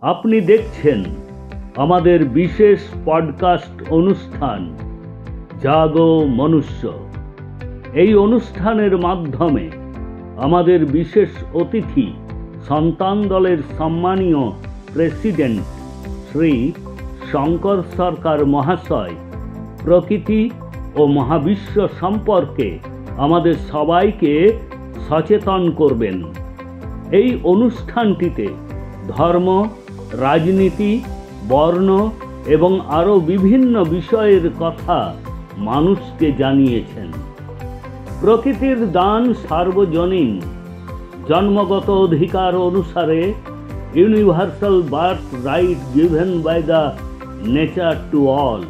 আপনি দেখছেন আমাদের বিশেষ পডকাস্ট অনুষ্ঠান জাগো মনুষ্য। এই অনুষ্ঠানের মাধ্যমে আমাদের বিশেষ অতিথি সন্তান দলের সম্মানীয় প্রেসিডেন্ট শ্রী শঙ্কর সরকার মহাশয় প্রকৃতি ও মহাবিশ্ব সম্পর্কে আমাদের সবাইকে সচেতন করবেন। এই অনুষ্ঠানটিতে ধর্ম, রাজনীতি, বর্ণ এবং আরও বিভিন্ন বিষয়ের কথা মানুষকে জানিয়েছেন। প্রকৃতির দান সার্বজনীন, জন্মগত অধিকার অনুসারে universal birth right given by the nature to all.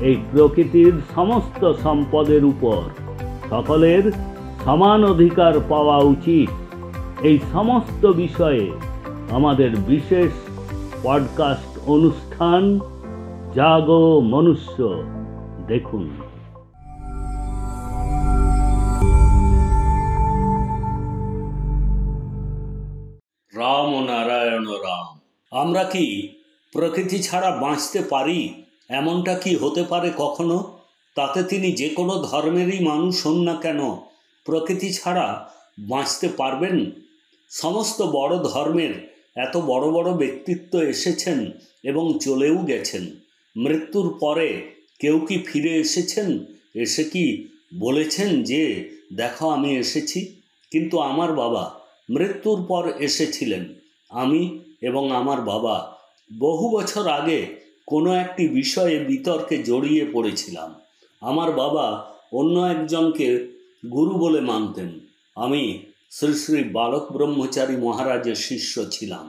এই প্রকৃতির সমস্ত সম্পদের উপর সকলের সমান অধিকার পাওয়া উচিত। এই সমস্ত বিষয়ে আমাদের বিশেষ পডকাস্ট অনুষ্ঠান জাগো মনুষ্য দেখুন। রাম ও নারায়ণ রাম। আমরা কি প্রকৃতি ছাড়া বাঁচতে পারি? এমনটা কি হতে পারে কখনো? তাতে তিনি যে কোনো ধর্মেরই মানুষ হন না কেন, প্রকৃতি ছাড়া বাঁচতে পারবেন? সমস্ত বড় ধর্মের এত বড় বড় ব্যক্তিত্ব এসেছেন এবং চলেও গেছেন। মৃত্যুর পরে কেউ কি ফিরে এসেছেন? এসে কি বলেছেন যে দেখো আমি এসেছি? কিন্তু আমার বাবা মৃত্যুর পর এসেছিলেন। আমি এবং আমার বাবা বহু বছর আগে কোনো একটি বিষয়ে বিতর্কে জড়িয়ে পড়েছিলাম। আমার বাবা অন্য একজনকে গুরু বলে মানতেন। আমি শ্রী শ্রী বালক ব্রহ্মচারী মহারাজের শিষ্য ছিলাম।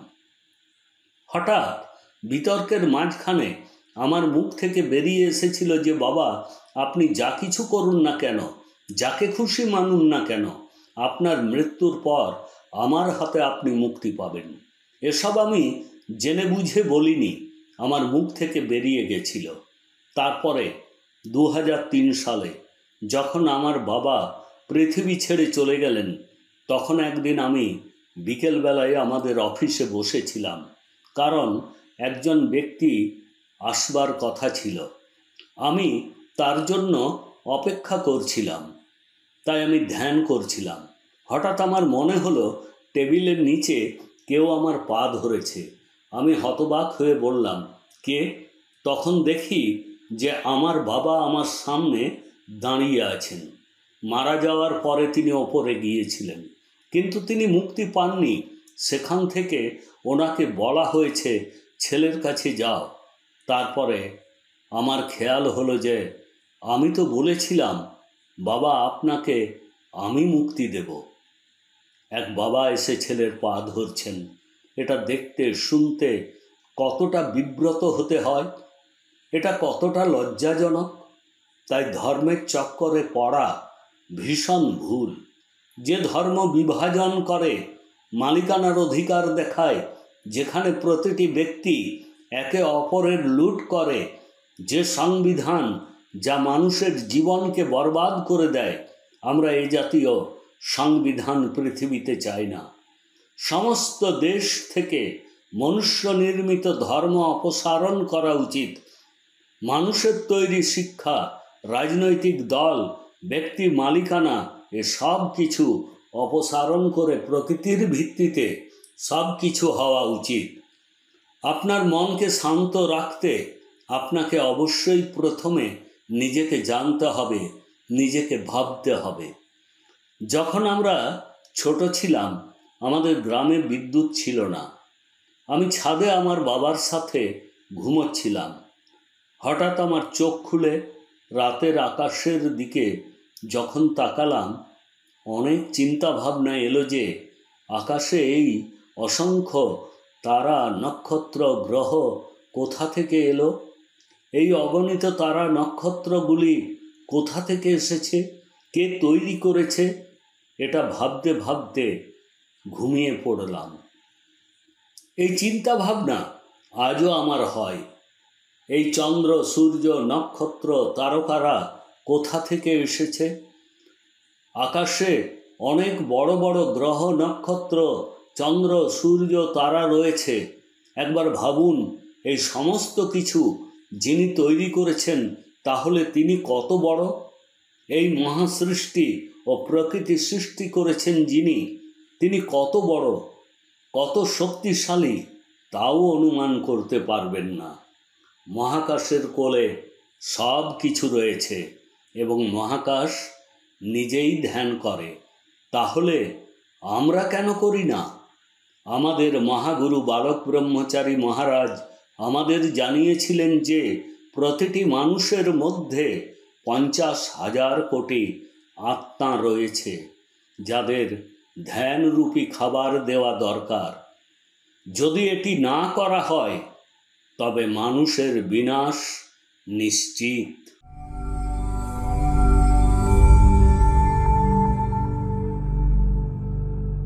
হঠাৎ বিতর্কের মাঝখানে আমার মুখ থেকে বেরিয়ে এসেছিল যে বাবা, আপনি যা কিছু করুন না কেন, যাকে খুশি মানুন না কেন, আপনার মৃত্যুর পর আমার হাতে আপনি মুক্তি পাবেন। এসব আমি জেনে বুঝে বলিনি, আমার মুখ থেকে বেরিয়ে গেছিল। তারপরে 2003 সালে যখন আমার বাবা পৃথিবী ছেড়ে চলে গেলেন, তখন একদিন আমি বিকেলবেলায় আমাদের অফিসে বসেছিলাম, কারণ একজন ব্যক্তি আসবার কথা ছিল। আমি তার জন্য অপেক্ষা করছিলাম, তাই আমি ধ্যান করছিলাম। হঠাৎ আমার মনে হলো টেবিলের নিচে কেউ আমার পা ধরেছে। আমি হতবাক হয়ে বললাম, কে? তখন দেখি যে আমার বাবা আমার সামনে দাঁড়িয়ে আছেন। মারা যাওয়ার পরে তিনি ওপরে গিয়েছিলেন, কিন্তু তিনি মুক্তি পাননি। সেখান থেকে ওনাকে বলা হয়েছে ছেলের কাছে যাও। তারপরে আমার খেয়াল হলো যে আমি তো বলেছিলাম বাবা আপনাকে আমি মুক্তি দেব। এক বাবা এসে ছেলের পা ধরছেন, এটা দেখতে শুনতে কতটা বিব্রত হতে হয়, এটা কতটা লজ্জাজনক। তাই ধর্মের চক্করে পড়া ভীষণ ভুল। যে ধর্ম বিভাজন করে, মালিকানার অধিকার দেখায়, যেখানে প্রতিটি ব্যক্তি একে অপরের লুট করে, যে সংবিধান যা মানুষের জীবনকে বরবাদ করে দেয়, আমরা এই জাতীয় সংবিধান পৃথিবীতে চাই না। সমস্ত দেশ থেকে মনুষ্য নির্মিত ধর্ম অপসারণ করা উচিত। মানুষের তৈরি শিক্ষা, রাজনৈতিক দল, ব্যক্তি মালিকানা, সব কিছু অপসারণ করে প্রকৃতির ভিত্তিতে সব কিছু হওয়া উচিত। আপনার মনকে শান্ত রাখতে আপনাকে অবশ্যই প্রথমে নিজেকে জানতে হবে, নিজেকে ভাবতে হবে। যখন আমরা ছোট ছিলাম, আমাদের গ্রামে বিদ্যুৎ ছিল না। আমি ছাদে আমার বাবার সাথে ঘুমোচ্ছিলাম। হঠাৎ আমার চোখ খুলে রাতের আকাশের দিকে যখন তাকালাম, অনেক চিন্তা ভাবনা এলো যে আকাশে এই অসংখ্য তারা, নক্ষত্র, গ্রহ কোথা থেকে এলো? এই অগণিত তারা নক্ষত্রগুলি কোথা থেকে এসেছে? কে তৈরি করেছে? এটা ভাবতে ভাবতে ঘুমিয়ে পড়লাম। এই চিন্তা ভাবনা আজও আমার হয়। এই চন্দ্র, সূর্য, নক্ষত্র, তারকারা কোথা থেকে এসেছে? আকাশে অনেক বড় বড় গ্রহ, নক্ষত্র, চন্দ্র, সূর্য, তারা রয়েছে। একবার ভাবুন, এই সমস্ত কিছু যিনি তৈরি করেছেন তাহলে তিনি কত বড়। এই মহাসৃষ্টি ও প্রকৃতি সৃষ্টি করেছেন যিনি, তিনি কত বড়, কত শক্তিশালী তাও অনুমান করতে পারবেন না। মহাকাশের কোলে সব কিছু রয়েছে এবং মহাকাশ নিজেই ধ্যান করে। তাহলে আমরা কেন করি না? আমাদের মহাগুরু বালক ব্রহ্মচারী মহারাজ আমাদের জানিয়েছিলেন যে প্রতিটি মানুষের মধ্যে 50,000 কোটি আত্মা রয়েছে, যাদের ধ্যানরূপী খাবার দেওয়া দরকার। যদি এটি না করা হয় তবে মানুষের বিনাশ নিশ্চিত।